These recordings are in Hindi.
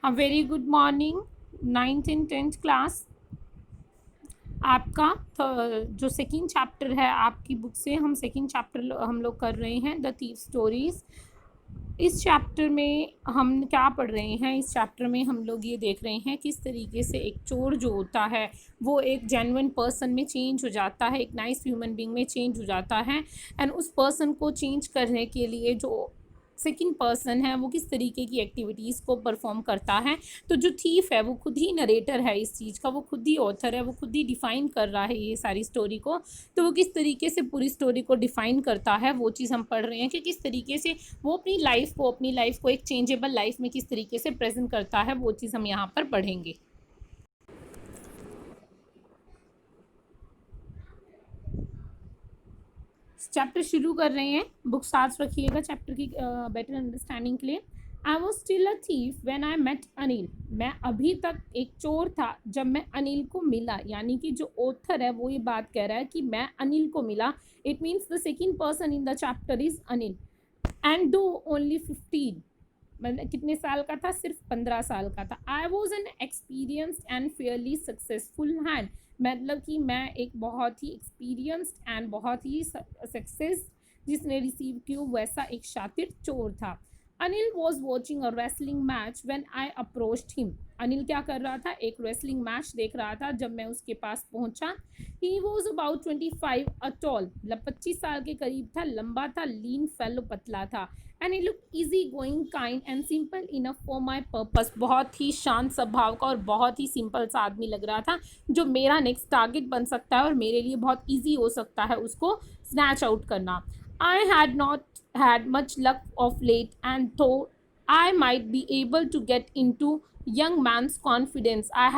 A very good morning. 9th and 10th class आपका जो सेकंड चैप्टर है आपकी बुक से हम सेकंड चैप्टर हम लोग कर रहे हैं द थीफ स्टोरीज। इस चैप्टर में हम क्या पढ़ रहे हैं? इस चैप्टर में हम लोग ये देख रहे हैं किस तरीके से एक चोर जो होता है वो एक जेन्युइन पर्सन में चेंज हो जाता है, एक नाइस ह्यूमन बीइंग में चेंज हो जाता है। एंड उस पर्सन को चेंज करने के लिए जो सेकंड पर्सन है वो किस तरीके की एक्टिविटीज़ को परफॉर्म करता है। तो जो थीफ है वो खुद ही नरेटर है इस चीज़ का, वो खुद ही ऑथर है, वो खुद ही डिफ़ाइन कर रहा है ये सारी स्टोरी को। तो वो किस तरीके से पूरी स्टोरी को डिफ़ाइन करता है वो चीज़ हम पढ़ रहे हैं कि किस तरीके से वो अपनी लाइफ को एक चेंजेबल लाइफ में किस तरीके से प्रेजेंट करता है, वो चीज़ हम यहाँ पर पढ़ेंगे। चैप्टर शुरू कर रहे हैं, बुक साथ रखिएगा चैप्टर की बेटर अंडरस्टैंडिंग के लिए। I was still a thief when I met Anil. मैं अभी तक एक चोर था जब मैं अनिल को मिला। यानी कि जो ऑथर है वो ये बात कह रहा है कि मैं अनिल को मिला। It means the second person in the chapter is Anil. And दो ओनली 15, मतलब कितने साल का था? सिर्फ 15 साल का था। I was an experienced and Fairlie successful hand. मतलब कि मैं एक बहुत ही एक्सपीरियंस्ड एंड बहुत ही सक्सेस जिसने रिसीव की वैसा एक शातिर चोर था। Anil was watching a wrestling match when I approached him. Anil क्या कर रहा था? एक रेसलिंग मैच देख रहा था जब मैं उसके पास पहुंचा। He was about 25 a tall, मतलब 25 साल के करीब था, लंबा था, लीन फेलो, पतला था। And he look easy going, kind and simple enough for my purpose. बहुत ही शांत स्वभाव का और बहुत ही सिंपल सा आदमी लग रहा था जो मेरा नेक्स्ट टारगेट बन सकता है और मेरे लिए बहुत ईजी हो सकता है उसको स्नैच आउट करना। I had not had much luck of late and thought I might be able to get into young man's confidence. I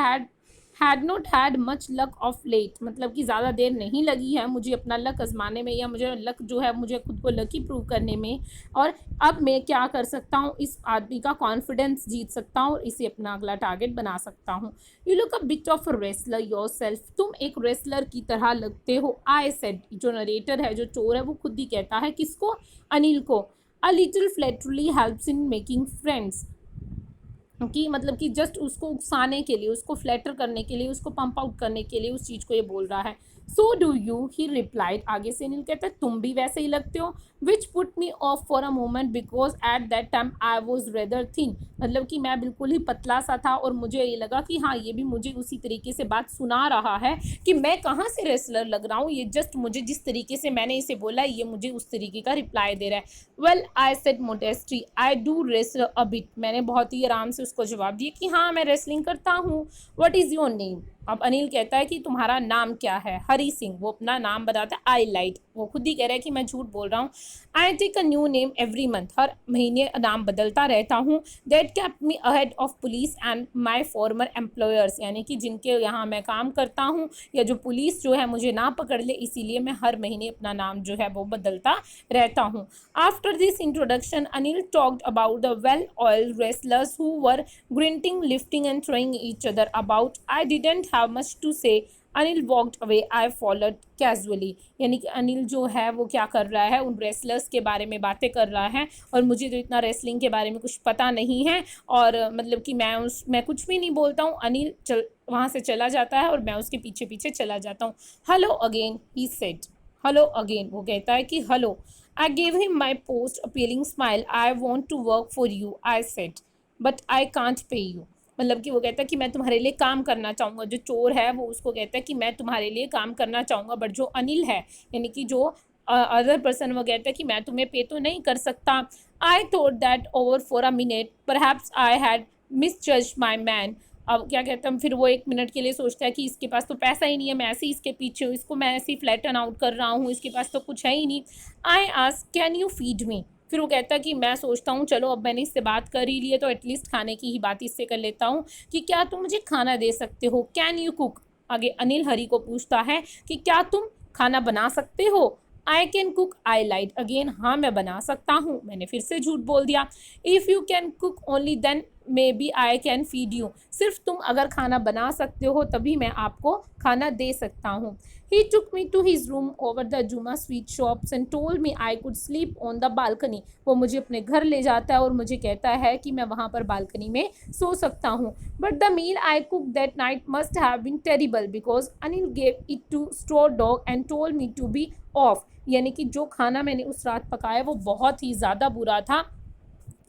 had not had much luck of late, मतलब कि ज़्यादा देर नहीं लगी है मुझे अपना लक आजमाने में, या मुझे लक जो है मुझे खुद को लकी प्रूव करने में। और अब मैं क्या कर सकता हूँ? इस आदमी का कॉन्फिडेंस जीत सकता हूँ और इसे अपना अगला टारगेट बना सकता हूँ। You look a bit of a wrestler your self. तुम एक रेसलर की तरह लगते हो। आई सेड, जो नरेटर है, जो चोर है, वो खुद ही कहता है। किसको? अनिल को। A little flattery helps in making friends, कि मतलब कि जस्ट उसको उकसाने के लिए, उसको फ्लैटर करने के लिए, उसको पंप आउट करने के लिए उस चीज़ को ये बोल रहा है। So do you, he replied. आगे से अनिल कहता है तुम भी वैसे ही लगते हो। Which put me of for a moment because at that time I was rather thin. मतलब कि मैं बिल्कुल ही पतला सा था और मुझे ये लगा कि हाँ, ये भी मुझे उसी तरीके से बात सुना रहा है कि मैं कहाँ से रेसलर लग रहा हूँ, ये जस्ट मुझे जिस तरीके से मैंने इसे बोला ये मुझे उस तरीके का रिप्लाई दे रहा है। Well I said modesty I do wrestler a bit. मैंने बहुत ही आराम से उसको जवाब दिया कि हाँ, मैं रेसलिंग करता हूँ। What is your name? अब अनिल कहता है कि तुम्हारा नाम क्या है? हरी सिंह। वो अपना नाम बताता है। आई लाइट, वो खुद ही कह रहा है कि मैं झूठ बोल रहा हूँ। I take a new name every month, हर महीने नाम बदलता रहता हूँ। That kept me ahead of police and my former employers. यानी कि जिनके यहाँ मैं काम करता हूँ या जो पुलिस जो है मुझे ना पकड़ ले, इसीलिए मैं हर महीने अपना नाम जो है वो बदलता रहता हूँ। After this introduction Anil talked about the well oiled wrestlers who were grunting, lifting and throwing each other about. I didn't have much to say. Anil walked away, I followed casually. यानी कि अनिल जो है वो क्या कर रहा है? उन रेसलर्स के बारे में बातें कर रहा है और मुझे तो इतना रेसलिंग के बारे में कुछ पता नहीं है और मतलब कि मैं कुछ भी नहीं बोलता हूँ। अनिल वहाँ से चला जाता है और मैं उसके पीछे पीछे चला जाता हूँ। Hello again, he said. Hello again, वो कहता है कि hello. I gave him my most appealing smile. I want to work for you, I said, but I can't pay you. मतलब कि वो कहता है कि मैं तुम्हारे लिए काम करना चाहूँगा। जो चोर है वो उसको कहता है कि मैं तुम्हारे लिए काम करना चाहूँगा, बट जो अनिल है यानी कि जो अदर पर्सन, वो कहता है कि मैं तुम्हें पे तो नहीं कर सकता। I thought that over for a minute, perhaps I had miss जज माई मैन। अब क्या कहता हूँ, फिर वो एक मिनट के लिए सोचता है कि इसके पास तो पैसा ही नहीं है, मैं ऐसे ही इसके पीछे हूँ, इसको मैं ऐसे ही फ्लैटन आउट कर रहा हूँ, इसके पास तो कुछ है ही नहीं। I ask can you feed me. फिर वो कहता है कि मैं सोचता हूँ चलो अब मैंने इससे बात कर ही ली है तो एटलीस्ट खाने की ही बात इससे कर लेता हूँ कि क्या तुम मुझे खाना दे सकते हो? Can you cook? आगे अनिल हरी को पूछता है कि क्या तुम खाना बना सकते हो? I can cook, I light again. हाँ, मैं बना सकता हूँ, मैंने फिर से झूठ बोल दिया। If you can cook only then may be I can feed you, सिर्फ तुम अगर खाना बना सकते हो तभी मैं आपको खाना दे सकता हूँ। He took me to his room over the Juma sweet shops and told me I could sleep on the balcony. वो मुझे अपने घर ले जाता है और मुझे कहता है कि मैं वहाँ पर बालकनी में सो सकता हूँ। But the meal I cooked that night must have been terrible because Anil gave it to straw dog and told me to be off. यानी कि जो खाना मैंने उस रात पकाया वो बहुत ही ज़्यादा बुरा था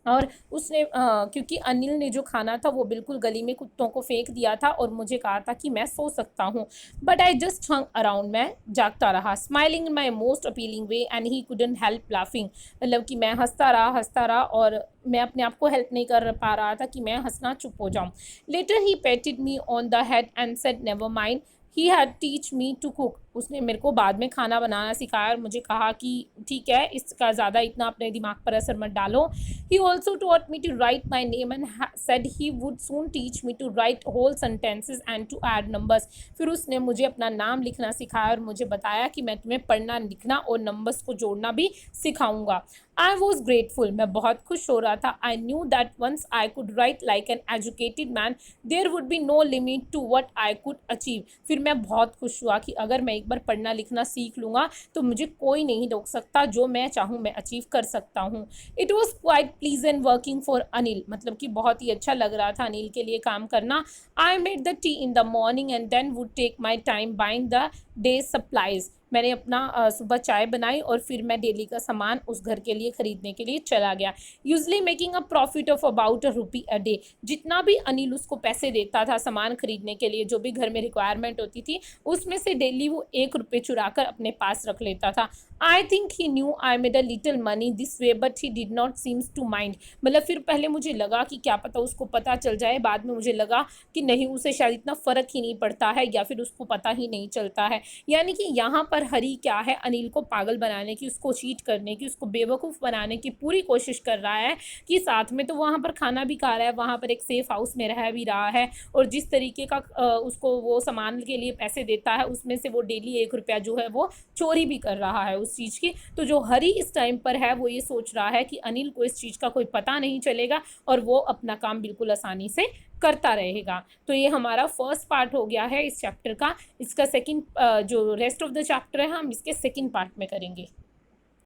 और उसने क्योंकि अनिल ने जो खाना था वो बिल्कुल गली में कुत्तों को फेंक दिया था और मुझे कहा था कि मैं सो सकता हूँ। But I just hung around, मैं जागता रहा, smiling in my most appealing way and he couldn't help laughing. मतलब कि मैं हंसता रहा और मैं अपने आप को हेल्प नहीं कर पा रहा था कि मैं हंसना चुप हो जाऊँ। Later he patted me on the head and said never mind he had teach me to cook. उसने मेरे को बाद में खाना बनाना सिखाया और मुझे कहा कि ठीक है, इसका ज़्यादा इतना अपने दिमाग पर असर मत डालो। He also taught me to write my name and said he would soon teach me to write whole sentences and to add numbers. फिर उसने मुझे अपना नाम लिखना सिखाया और मुझे बताया कि मैं तुम्हें पढ़ना लिखना और नंबर्स को जोड़ना भी सिखाऊंगा। आई वॉज ग्रेटफुल, मैं बहुत खुश हो रहा था। I knew that once I could write like an educated man there would be no limit to what I could achieve. फिर मैं बहुत खुश हुआ कि अगर मैं एक बार पढ़ना लिखना सीख लूँगा तो मुझे कोई नहीं रोक सकता, जो मैं चाहूँ मैं अचीव कर सकता हूँ। It was quite pleasant working for Anil, मतलब कि बहुत ही अच्छा लग रहा था अनिल के लिए काम करना। I made the tea in the morning and then would take my time buying the day supplies. मैंने अपना सुबह चाय बनाई और फिर मैं डेली का सामान उस घर के लिए ख़रीदने के लिए चला गया। Usually making a profit of about ₹1 a day. जितना भी अनिल उसको पैसे देता था सामान खरीदने के लिए, जो भी घर में रिक्वायरमेंट होती थी, उसमें से डेली वो ₹1 चुरा कर अपने पास रख लेता था। I think he knew I made a little money this way but he did not seems to mind. मतलब फिर पहले मुझे लगा कि क्या पता उसको पता चल जाए, बाद में मुझे लगा कि नहीं, उसे शायद इतना फ़र्क ही नहीं पड़ता है या फिर उसको पता ही नहीं चलता है। यानी कि यहाँ पर हरी क्या है, अनिल को पागल बनाने की, उसको चीट करने की, उसको बेवकूफ़ बनाने की पूरी कोशिश कर रहा है कि साथ में तो वहाँ पर खाना भी खा रहा है, वहाँ पर एक सेफ हाउस में रह भी रहा है और जिस तरीके का उसको वो सामान के लिए पैसे देता है उसमें से वो डेली ₹1 जो है वो चोरी भी कर रहा है उस चीज़ की। तो जो हरी इस टाइम पर है वो ये सोच रहा है कि अनिल को इस चीज़ का कोई पता नहीं चलेगा और वो अपना काम बिल्कुल आसानी से करता रहेगा। तो ये हमारा फर्स्ट पार्ट हो गया है इस चैप्टर का। इसका सेकंड जो रेस्ट ऑफ द चैप्टर है हम इसके सेकंड पार्ट में करेंगे।